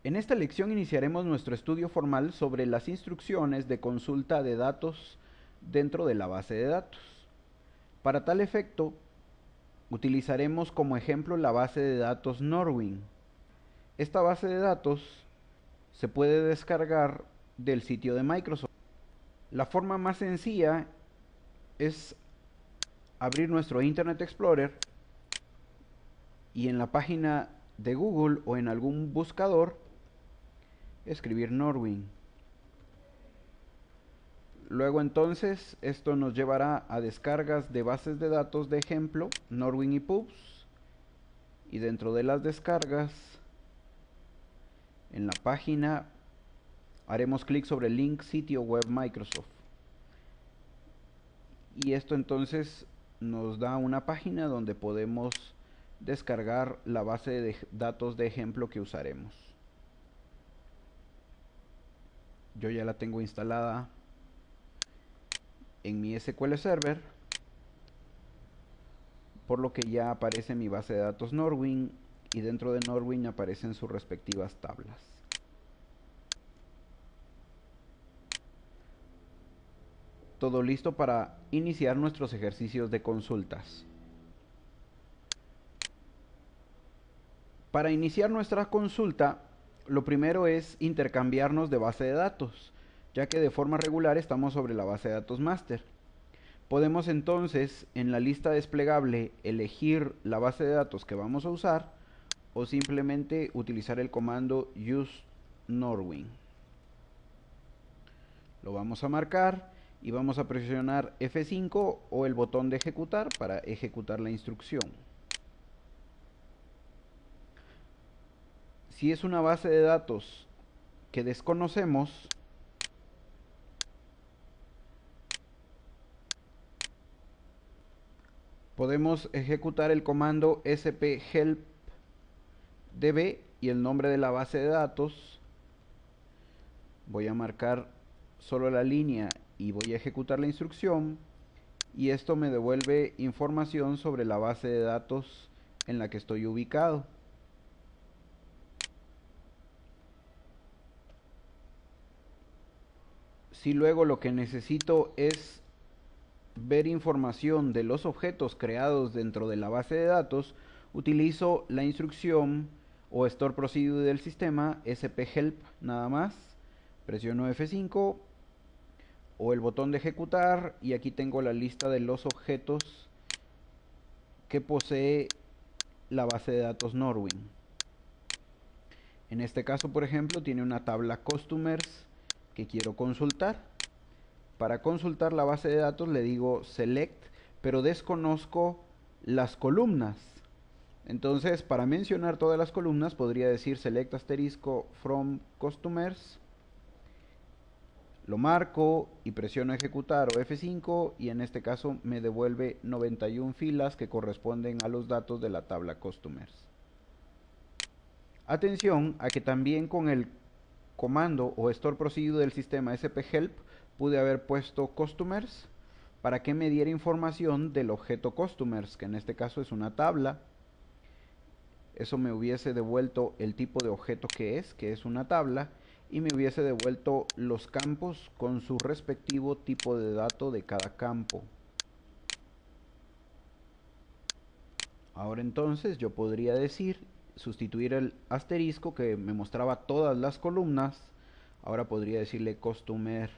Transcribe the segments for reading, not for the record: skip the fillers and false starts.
En esta lección iniciaremos nuestro estudio formal sobre las instrucciones de consulta de datos dentro de la base de datos. Para tal efecto, utilizaremos como ejemplo la base de datos Norwin. Esta base de datos se puede descargar del sitio de Microsoft. La forma más sencilla es abrir nuestro Internet Explorer y en la página de Google o en algún buscador escribir Norwin. Luego entonces esto nos llevará a descargas de bases de datos de ejemplo, Norwin y Pubs, y dentro de las descargas en la página haremos clic sobre el link sitio web Microsoft, y esto entonces nos da una página donde podemos descargar la base de datos de ejemplo que usaremos. Yo ya la tengo instalada en mi SQL Server, por lo que ya aparece mi base de datos Norwin y dentro de Norwin aparecen sus respectivas tablas. Todo listo para iniciar nuestros ejercicios de consultas. Para iniciar nuestra consulta, lo primero es intercambiarnos de base de datos, ya que de forma regular estamos sobre la base de datos master. Podemos entonces en la lista desplegable elegir la base de datos que vamos a usar o simplemente utilizar el comando use Norwin. Lo vamos a marcar y vamos a presionar F5 o el botón de ejecutar para ejecutar la instrucción. Si es una base de datos que desconocemos, podemos ejecutar el comando sphelpdb y el nombre de la base de datos. Voy a marcar solo la línea y voy a ejecutar la instrucción, y esto me devuelve información sobre la base de datos en la que estoy ubicado. Si luego lo que necesito es ver información de los objetos creados dentro de la base de datos, utilizo la instrucción o store procedure del sistema sphelp nada más, presiono F5 o el botón de ejecutar y aquí tengo la lista de los objetos que posee la base de datos Norwin. En este caso, por ejemplo, tiene una tabla customers que quiero consultar. Para consultar la base de datos le digo select, pero desconozco las columnas. Entonces, para mencionar todas las columnas podría decir select asterisco from customers. Lo marco y presiono ejecutar o F5 y en este caso me devuelve 91 filas que corresponden a los datos de la tabla customers. Atención a que también con el comando o store procedure del sistema sphelp pude haber puesto customers para que me diera información del objeto customers, que en este caso es una tabla. Eso me hubiese devuelto el tipo de objeto que es una tabla, y me hubiese devuelto los campos con su respectivo tipo de dato de cada campo. Ahora entonces yo podría decir, sustituir el asterisco que me mostraba todas las columnas. Ahora podría decirle customer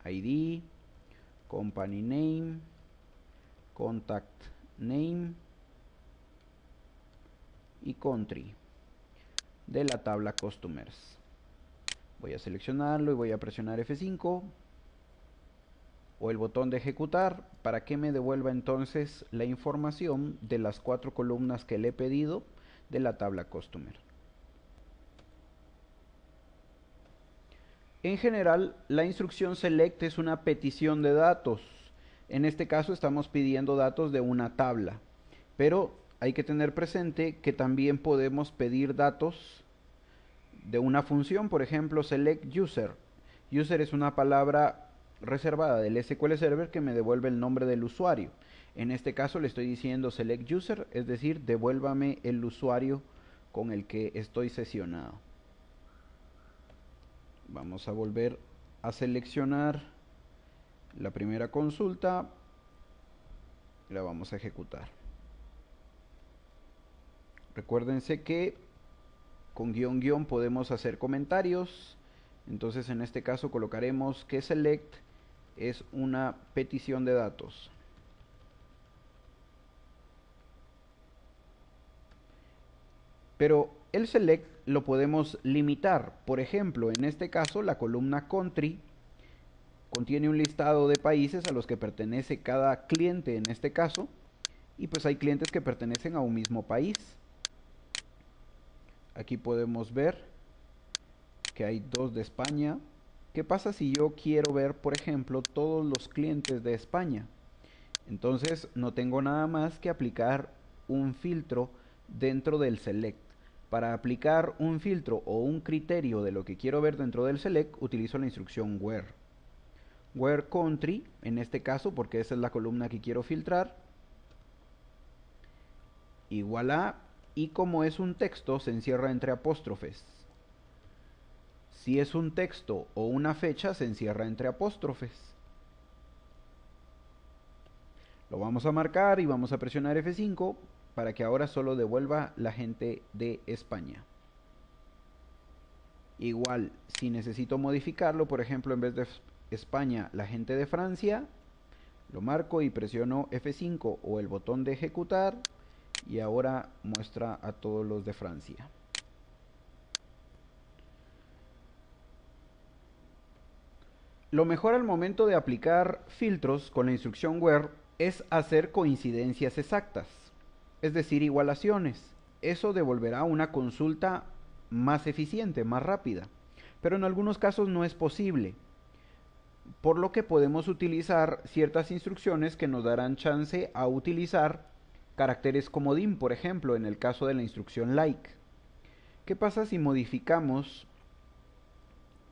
ID, company name, contact name y country de la tabla customers. Voy a seleccionarlo y voy a presionar F5 o el botón de ejecutar para que me devuelva entonces la información de las 4 columnas que le he pedido de la tabla customer. En general, la instrucción select es una petición de datos. En este caso estamos pidiendo datos de una tabla, pero hay que tener presente que también podemos pedir datos de una función, por ejemplo, select user. User es una palabra reservada del SQL Server que me devuelve el nombre del usuario. En este caso le estoy diciendo select user, es decir, devuélvame el usuario con el que estoy sesionado. Vamos a volver a seleccionar la primera consulta y la vamos a ejecutar. Recuérdense que con guión guión podemos hacer comentarios. Entonces en este caso colocaremos que select es una petición de datos. Pero el select lo podemos limitar. Por ejemplo, en este caso la columna country contiene un listado de países a los que pertenece cada cliente en este caso. Y pues hay clientes que pertenecen a un mismo país. Aquí podemos ver que hay 2 de España. ¿Qué pasa si yo quiero ver, por ejemplo, todos los clientes de España? Entonces no tengo nada más que aplicar un filtro dentro del select. Para aplicar un filtro o un criterio de lo que quiero ver dentro del select, utilizo la instrucción where. Where country, en este caso, porque esa es la columna que quiero filtrar. Igual a, y como es un texto, se encierra entre apóstrofes. Si es un texto o una fecha, se encierra entre apóstrofes. Lo vamos a marcar y vamos a presionar F5 para que ahora solo devuelva la gente de España. Igual, si necesito modificarlo, por ejemplo, en vez de España, la gente de Francia, lo marco y presiono F5 o el botón de ejecutar y ahora muestra a todos los de Francia. Lo mejor al momento de aplicar filtros con la instrucción where es hacer coincidencias exactas, es decir, igualaciones. Eso devolverá una consulta más eficiente, más rápida. Pero en algunos casos no es posible, por lo que podemos utilizar ciertas instrucciones que nos darán chance a utilizar caracteres comodín, por ejemplo, en el caso de la instrucción like. ¿Qué pasa si modificamos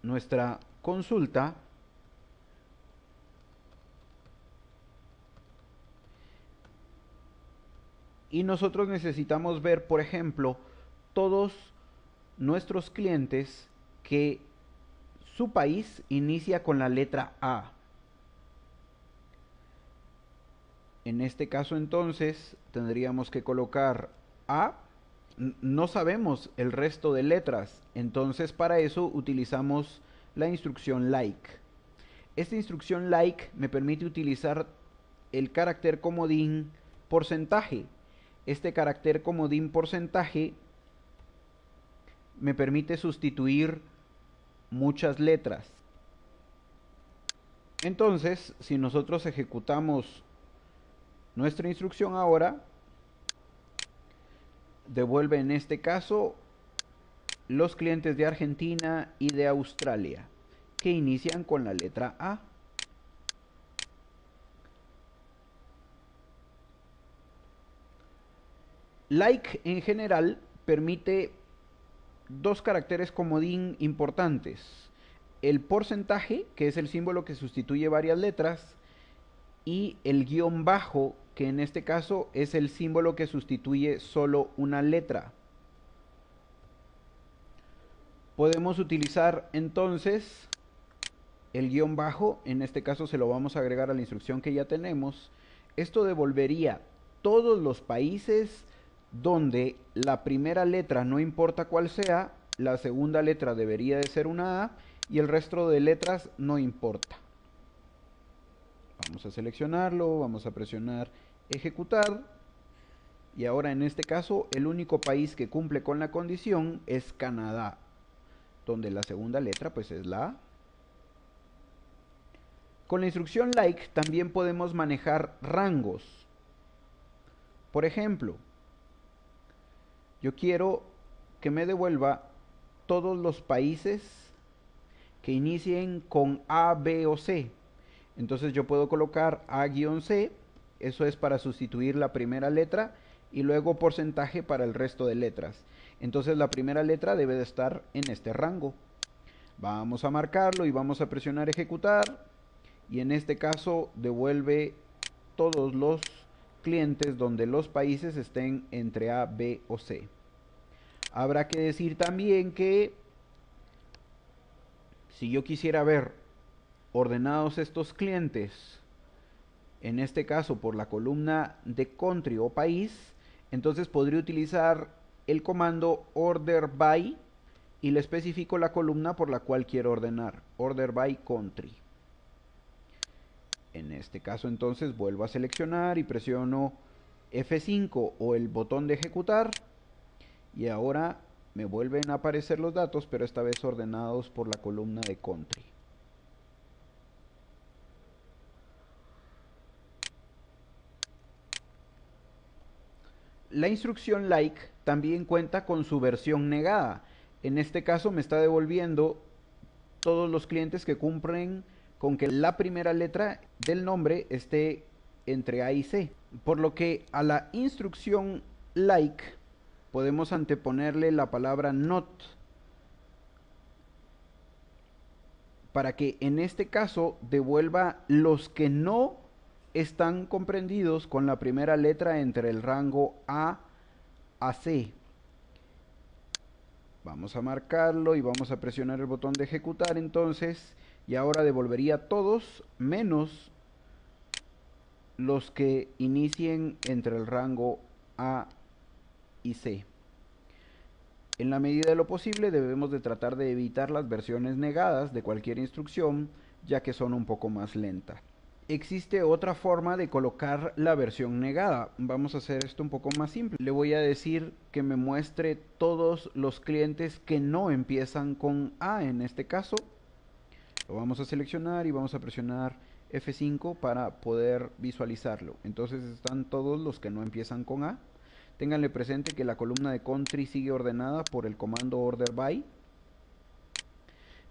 nuestra consulta y nosotros necesitamos ver, por ejemplo, todos nuestros clientes que su país inicia con la letra A? En este caso entonces tendríamos que colocar A. No sabemos el resto de letras, entonces para eso utilizamos la instrucción like. Esta instrucción like me permite utilizar el carácter comodín porcentaje. Este carácter comodín porcentaje me permite sustituir muchas letras. Entonces, si nosotros ejecutamos nuestra instrucción ahora, devuelve en este caso los clientes de Argentina y de Australia, que inician con la letra A. Like en general permite 2 caracteres comodín importantes: el porcentaje, que es el símbolo que sustituye varias letras, y el guión bajo, que en este caso es el símbolo que sustituye solo una letra. Podemos utilizar entonces el guión bajo, en este caso se lo vamos a agregar a la instrucción que ya tenemos. Esto devolvería todos los países donde la primera letra, no importa cuál sea, la segunda letra debería de ser una A y el resto de letras no importa. Vamos a seleccionarlo, vamos a presionar ejecutar y ahora en este caso el único país que cumple con la condición es Canadá, donde la segunda letra pues es la A. Con la instrucción like también podemos manejar rangos. Por ejemplo, yo quiero que me devuelva todos los países que inicien con A, B o C. Entonces yo puedo colocar A-C, eso es para sustituir la primera letra, y luego porcentaje para el resto de letras. Entonces la primera letra debe de estar en este rango. Vamos a marcarlo y vamos a presionar ejecutar. Y en este caso devuelve todos los clientes donde los países estén entre A, B o C. Habrá que decir también que Si yo quisiera ver ordenados estos clientes, en este caso por la columna de country o país, entonces podría utilizar el comando order by y le especifico la columna por la cual quiero ordenar, order by country. En este caso entonces vuelvo a seleccionar y presiono F5 o el botón de ejecutar y ahora me vuelven a aparecer los datos, pero esta vez ordenados por la columna de country. La instrucción like también cuenta con su versión negada. En este caso me está devolviendo todos los clientes que cumplen con que la primera letra del nombre esté entre A y C. Por lo que a la instrucción like podemos anteponerle la palabra not para que en este caso devuelva los que no están comprendidos con la primera letra entre el rango A a C. Vamos a marcarlo y vamos a presionar el botón de ejecutar entonces y ahora devolvería todos menos los que inicien entre el rango A y C. En la medida de lo posible debemos de tratar de evitar las versiones negadas de cualquier instrucción, ya que son un poco más lentas. Existe otra forma de colocar la versión negada. Vamos a hacer esto un poco más simple. Le voy a decir que me muestre todos los clientes que no empiezan con A en este caso. Lo vamos a seleccionar y vamos a presionar F5 para poder visualizarlo. Entonces están todos los que no empiezan con A. Ténganle presente que la columna de country sigue ordenada por el comando order by.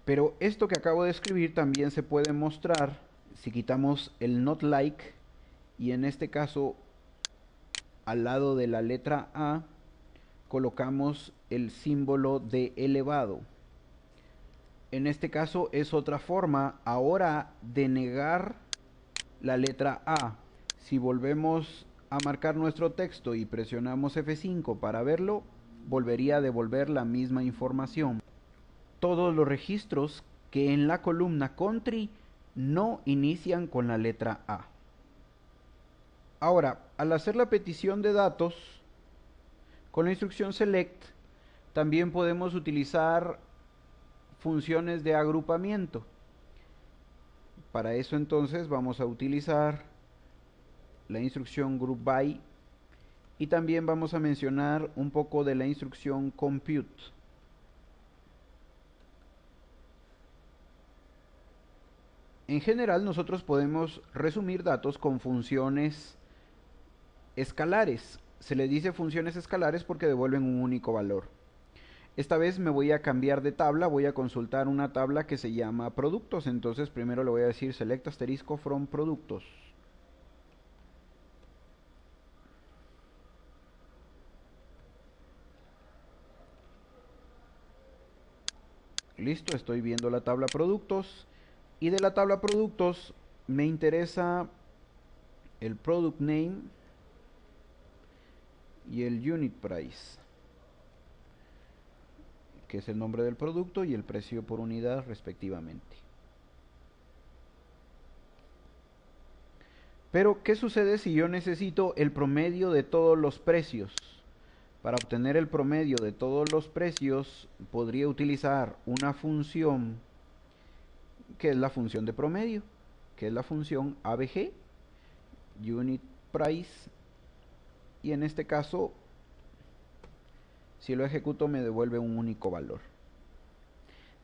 Pero esto que acabo de escribir también se puede mostrar si quitamos el not like y en este caso al lado de la letra A colocamos el símbolo de elevado. En este caso es otra forma ahora de negar la letra A. Si volvemos a marcar nuestro texto y presionamos F5 para verlo, volvería a devolver la misma información. Todos los registros que en la columna country no inician con la letra A. Ahora, al hacer la petición de datos, con la instrucción select, también podemos utilizar funciones de agrupamiento. Para eso entonces vamos a utilizar la instrucción group by y también vamos a mencionar un poco de la instrucción compute. En general nosotros podemos resumir datos con funciones escalares. Se le dice funciones escalares porque devuelven un único valor. Esta vez me voy a cambiar de tabla, voy a consultar una tabla que se llama productos. Entonces primero le voy a decir select asterisco from productos. Listo, estoy viendo la tabla productos. Y de la tabla productos me interesa el product name y el unit price, que es el nombre del producto y el precio por unidad respectivamente. Pero, ¿qué sucede si yo necesito el promedio de todos los precios? Para obtener el promedio de todos los precios, podría utilizar una función que es la función de promedio, que es la función ABG, unit price, y en este caso, si lo ejecuto me devuelve un único valor.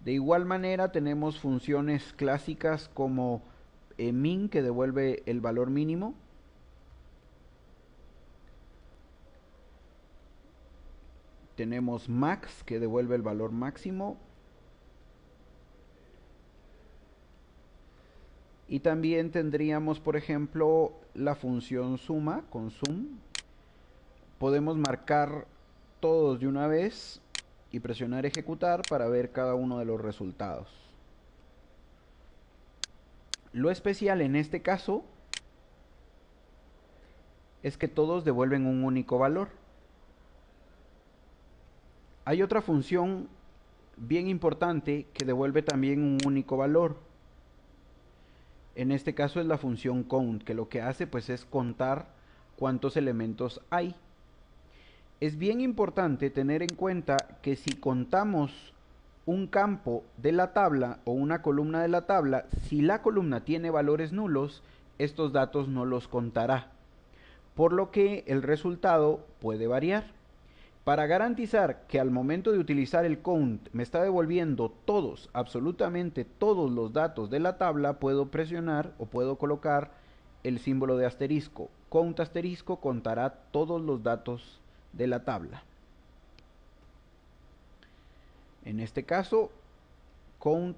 De igual manera tenemos funciones clásicas como min, que devuelve el valor mínimo. Tenemos max, que devuelve el valor máximo. Y también tendríamos, por ejemplo, la función suma con sum. Podemos marcar todos de una vez y presionar ejecutar para ver cada uno de los resultados. Lo especial en este caso es que todos devuelven un único valor. Hay otra función bien importante que devuelve también un único valor. En este caso es la función count, que lo que hace pues es contar cuántos elementos hay. Es bien importante tener en cuenta que si contamos un campo de la tabla o una columna de la tabla, si la columna tiene valores nulos, estos datos no los contará, por lo que el resultado puede variar. Para garantizar que al momento de utilizar el count me está devolviendo todos, absolutamente todos los datos de la tabla, puedo presionar o puedo colocar el símbolo de asterisco. Count asterisco contará todos los datos de la tabla. En este caso, count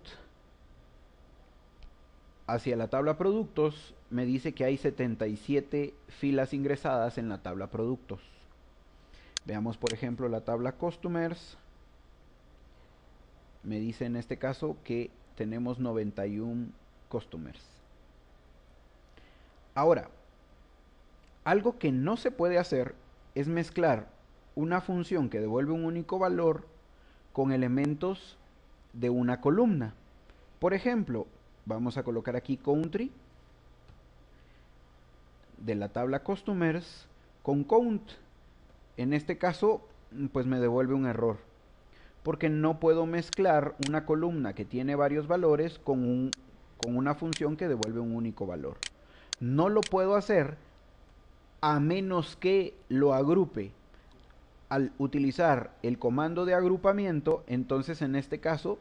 hacia la tabla productos me dice que hay 77 filas ingresadas en la tabla productos. Veamos por ejemplo la tabla customers. Me dice en este caso que tenemos 91 customers. Ahora, algo que no se puede hacer es mezclar una función que devuelve un único valor con elementos de una columna. Por ejemplo, vamos a colocar aquí country de la tabla customers con count. En este caso, pues me devuelve un error, porque no puedo mezclar una columna que tiene varios valores con una función que devuelve un único valor. No lo puedo hacer a menos que lo agrupe. Al utilizar el comando de agrupamiento, entonces en este caso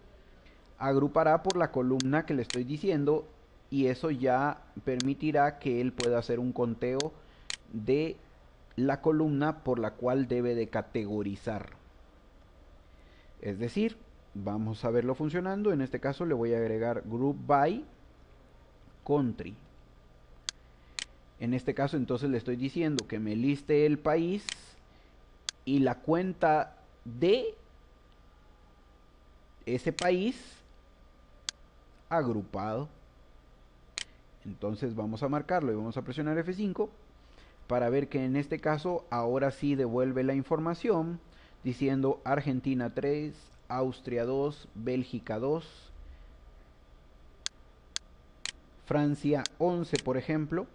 agrupará por la columna que le estoy diciendo, y eso ya permitirá que él pueda hacer un conteo de la columna por la cual debe de categorizar. Es decir, vamos a verlo funcionando. En este caso le voy a agregar group by country. En este caso entonces le estoy diciendo que me liste el país y la cuenta de ese país agrupado. Entonces vamos a marcarlo y vamos a presionar F5 para ver que en este caso ahora sí devuelve la información diciendo Argentina 3, Austria 2, Bélgica 2, Francia 11, por ejemplo.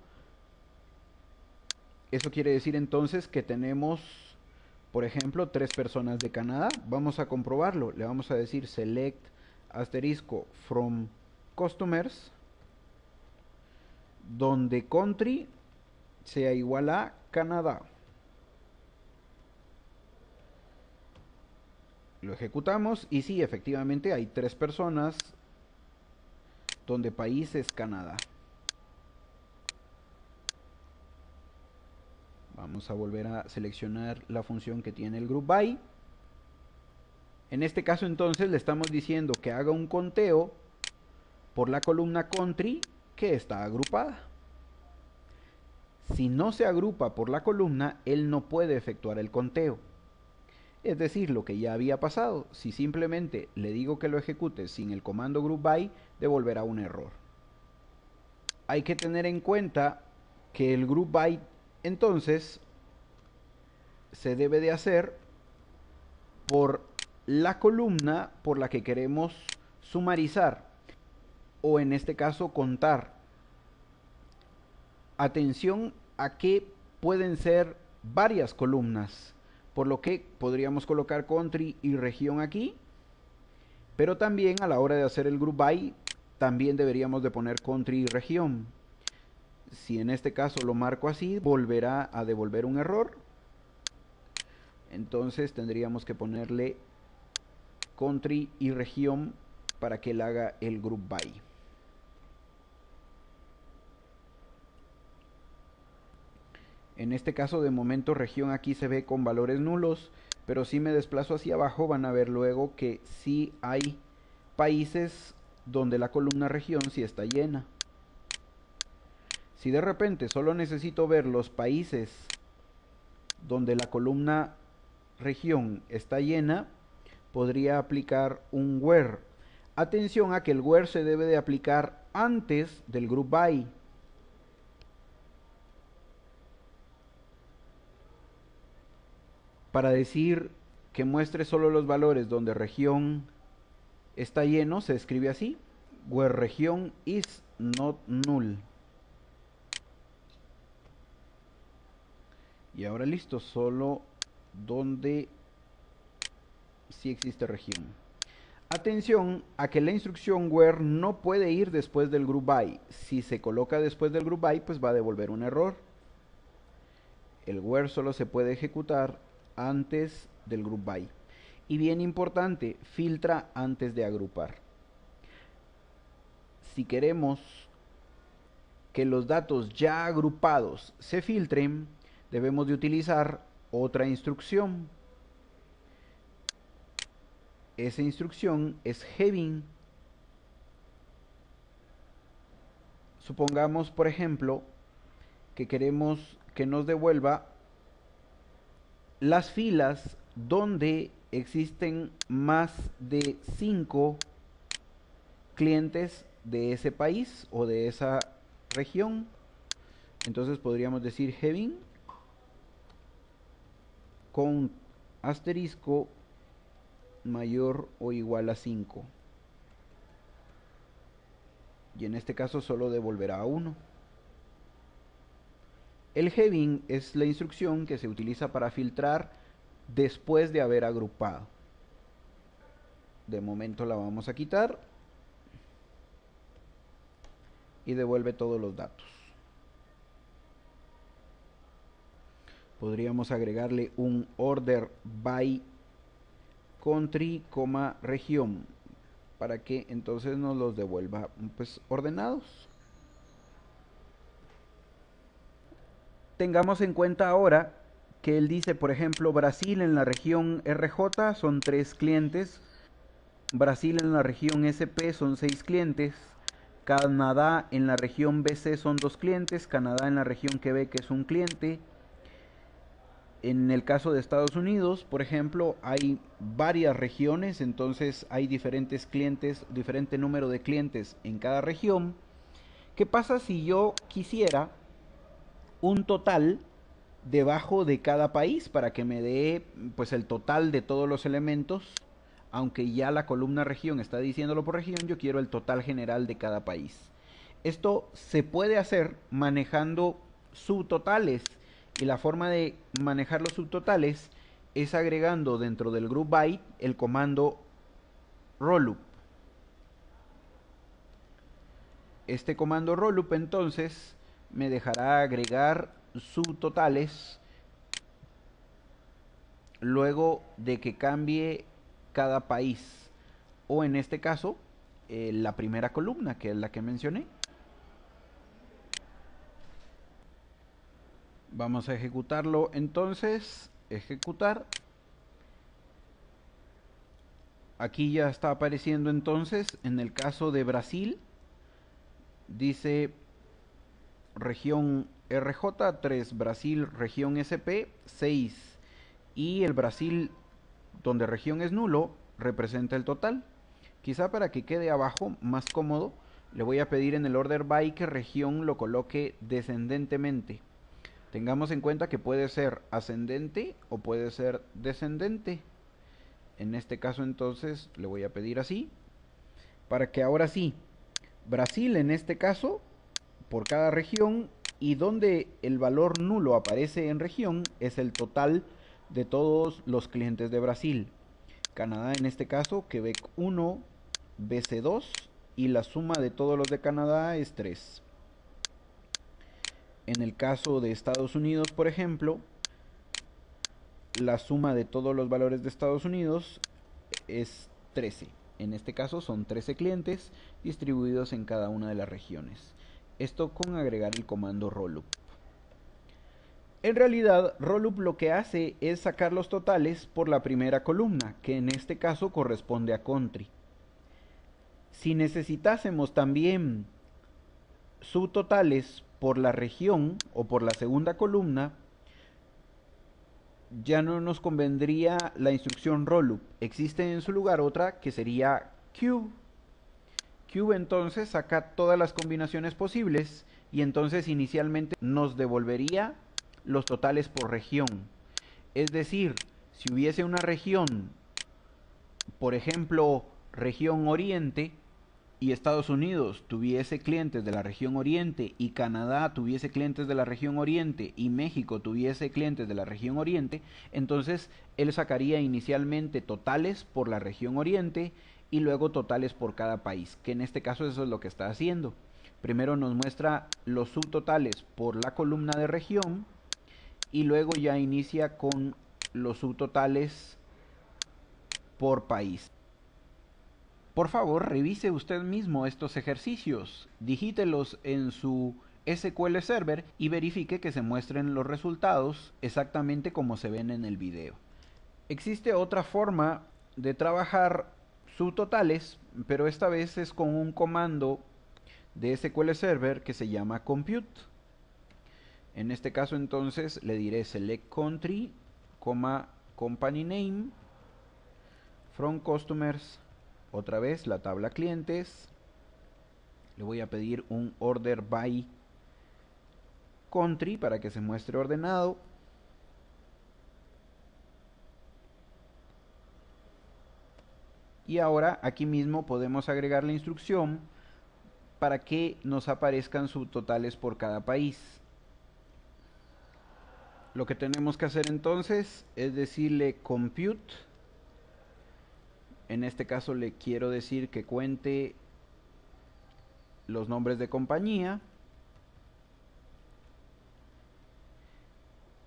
Eso quiere decir entonces que tenemos, por ejemplo, 3 personas de Canadá. Vamos a comprobarlo. Le vamos a decir select asterisco from customers, donde country sea igual a Canadá. Lo ejecutamos y sí, efectivamente hay 3 personas donde país es Canadá. Vamos a volver a seleccionar la función que tiene el group by. En este caso entonces le estamos diciendo que haga un conteo por la columna country que está agrupada. Si no se agrupa por la columna, él no puede efectuar el conteo. Es decir, lo que ya había pasado. Si simplemente le digo que lo ejecute sin el comando group by, devolverá un error. Hay que tener en cuenta que el group by entonces se debe de hacer por la columna por la que queremos sumarizar, o en este caso contar. Atención a que pueden ser varias columnas, por lo que podríamos colocar country y región aquí, pero también a la hora de hacer el group by también deberíamos de poner country y región. Si en este caso lo marco así, volverá a devolver un error. Entonces tendríamos que ponerle country y región para que él haga el group by. En este caso de momento región aquí se ve con valores nulos, pero si me desplazo hacia abajo van a ver luego que sí hay países donde la columna región sí está llena. Si de repente solo necesito ver los países donde la columna región está llena, podría aplicar un where. Atención a que el where se debe de aplicar antes del group by. Para decir que muestre solo los valores donde región está lleno, se escribe así, where region is not null. Y ahora listo, solo donde sí existe región. Atención a que la instrucción where no puede ir después del group by. Si se coloca después del group by, pues va a devolver un error. El where solo se puede ejecutar antes del group by. Y bien importante, filtra antes de agrupar. Si queremos que los datos ya agrupados se filtren, debemos de utilizar otra instrucción. Esa instrucción es heading. Supongamos, por ejemplo, que queremos que nos devuelva las filas donde existen más de 5 clientes de ese país o de esa región. Entonces podríamos decir heading con asterisco mayor o igual a 5. Y en este caso solo devolverá 1. El heading es la instrucción que se utiliza para filtrar después de haber agrupado. De momento la vamos a quitar y devuelve todos los datos. Podríamos agregarle un order by country, región, para que entonces nos los devuelva pues ordenados. Tengamos en cuenta ahora que él dice, por ejemplo, Brasil en la región RJ son 3 clientes, Brasil en la región SP son 6 clientes, Canadá en la región BC son 2 clientes, Canadá en la región Quebec es un cliente. En el caso de Estados Unidos, por ejemplo, hay varias regiones, entonces hay diferentes clientes, diferente número de clientes en cada región. ¿Qué pasa si yo quisiera un total debajo de cada país para que me dé pues el total de todos los elementos? Aunque ya la columna región está diciéndolo por región, yo quiero el total general de cada país. Esto se puede hacer manejando subtotales. Y la forma de manejar los subtotales es agregando dentro del group by el comando rollup. Este comando rollup entonces me dejará agregar subtotales luego de que cambie cada país, o en este caso la primera columna, que es la que mencioné. Vamos a ejecutarlo entonces, ejecutar. Aquí ya está apareciendo entonces, en el caso de Brasil, dice región RJ 3, Brasil región SP 6, y el Brasil donde región es nulo representa el total. Quizá para que quede abajo más cómodo, le voy a pedir en el order by que región lo coloque descendentemente. Tengamos en cuenta que puede ser ascendente o puede ser descendente. En este caso entonces le voy a pedir así, para que ahora sí, Brasil en este caso, por cada región, y donde el valor nulo aparece en región, es el total de todos los clientes de Brasil. Canadá en este caso, Quebec 1, BC 2, y la suma de todos los de Canadá es 3. En el caso de Estados Unidos, por ejemplo, la suma de todos los valores de Estados Unidos es 13. En este caso son 13 clientes distribuidos en cada una de las regiones. Esto con agregar el comando rollup. En realidad, rollup lo que hace es sacar los totales por la primera columna, que en este caso corresponde a country. Si necesitásemos también subtotales por la región o por la segunda columna, ya no nos convendría la instrucción rollup. Existe en su lugar otra que sería cube. Cube entonces saca todas las combinaciones posibles y entonces inicialmente nos devolvería los totales por región. Es decir, si hubiese una región, por ejemplo, región Oriente y Estados Unidos tuviese clientes de la región Oriente y Canadá tuviese clientes de la región Oriente y México tuviese clientes de la región Oriente, entonces él sacaría inicialmente totales por la región Oriente y luego totales por cada país, que en este caso eso es lo que está haciendo. Primero nos muestra los subtotales por la columna de región y luego ya inicia con los subtotales por país. Por favor, revise usted mismo estos ejercicios, digítelos en su SQL Server y verifique que se muestren los resultados exactamente como se ven en el video. Existe otra forma de trabajar subtotales, pero esta vez es con un comando de SQL Server que se llama compute. En este caso entonces le diré select country, company name, from customers, otra vez la tabla clientes, le voy a pedir un order by country para que se muestre ordenado. Y ahora aquí mismo podemos agregar la instrucción para que nos aparezcan subtotales por cada país. Lo que tenemos que hacer entonces es decirle compute. En este caso le quiero decir que cuente los nombres de compañía.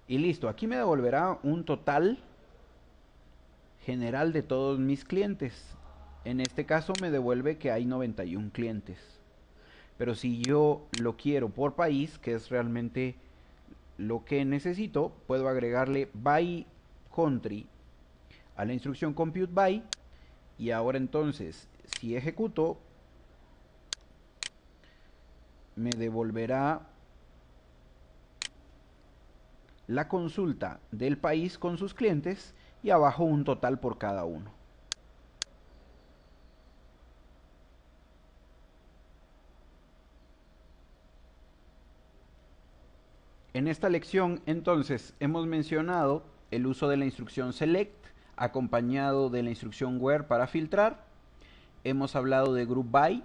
Y listo, aquí me devolverá un total general de todos mis clientes. En este caso me devuelve que hay 91 clientes. Pero si yo lo quiero por país, que es realmente lo que necesito, puedo agregarle by country a la instrucción compute by. Y ahora entonces, si ejecuto, me devolverá la consulta del país con sus clientes y abajo un total por cada uno. En esta lección entonces hemos mencionado el uso de la instrucción select acompañado de la instrucción where para filtrar. Hemos hablado de group by.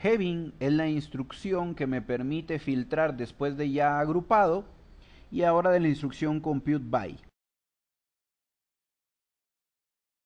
Having es la instrucción que me permite filtrar después de ya agrupado. Y ahora de la instrucción compute by.